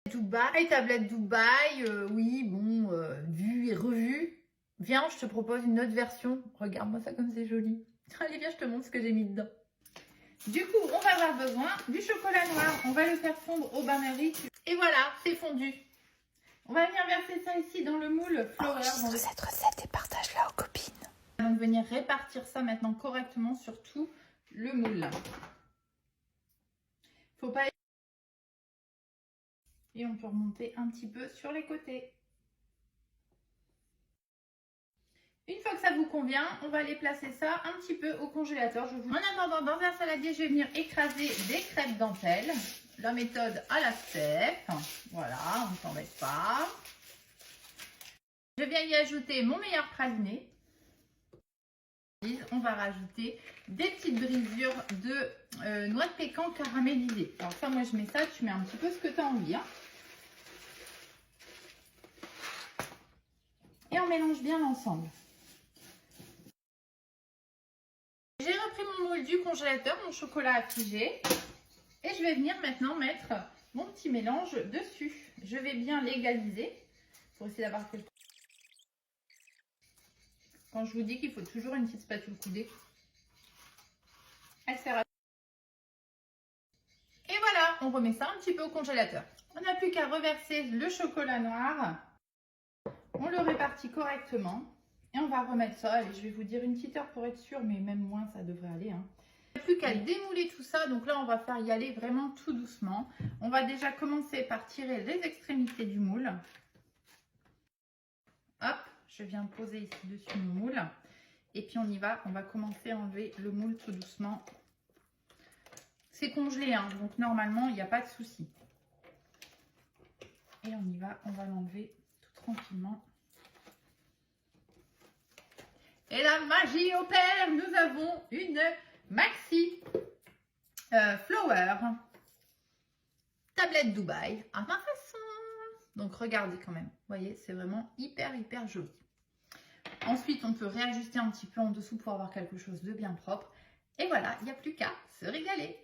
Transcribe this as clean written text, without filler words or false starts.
Dubaï, tablette Dubaï, oui, bon, vu et revu. Viens, je te propose une autre version. Regarde-moi ça comme c'est joli. Allez, viens, je te montre ce que j'ai mis dedans. Du coup, on va avoir besoin du chocolat noir. On va le faire fondre au bain-marie. Et voilà, c'est fondu. On va venir verser ça ici dans le moule Flower. Enregistre cette recette et partage-la aux copines. On va donc venir répartir ça maintenant correctement sur tout le moule. Faut pas... Et on peut remonter un petit peu sur les côtés. Une fois que ça vous convient, on va aller placer ça un petit peu au congélateur. En attendant, dans un saladier, je vais venir écraser des crêpes dentelles. La méthode à la step. Voilà, on ne s'embête pas. Je viens y ajouter mon meilleur praliné. On va rajouter des petites brisures de noix de pécan caramélisée. Alors ça, moi je mets ça, tu mets un petit peu ce que tu as envie. Hein. Et on mélange bien l'ensemble. J'ai repris mon moule du congélateur, mon chocolat a figé. Et je vais venir maintenant mettre mon petit mélange dessus. Je vais bien l'égaliser pour essayer d'avoir quelque chose. Quand je vous dis qu'il faut toujours une petite spatule coudée, elle sert à... Et voilà, on remet ça un petit peu au congélateur. On n'a plus qu'à reverser le chocolat noir. On le répartit correctement. Et on va remettre ça, allez, je vais vous dire une petite heure pour être sûr, mais même moins, ça devrait aller. Hein. Il n'y a plus qu'à démouler tout ça, donc là on va faire y aller vraiment tout doucement. On va déjà commencer par tirer les extrémités du moule. Hop, je viens poser ici dessus mon moule. Et puis on y va, on va commencer à enlever le moule tout doucement. C'est congelé, hein, donc normalement il n'y a pas de souci. Et on y va, on va l'enlever tout tranquillement. Et la magie opère, nous avons une maxi flower tablette Dubaï à ma façon. Donc regardez quand même, vous voyez, c'est vraiment hyper joli. Ensuite, on peut réajuster un petit peu en dessous pour avoir quelque chose de bien propre. Et voilà, il n'y a plus qu'à se régaler.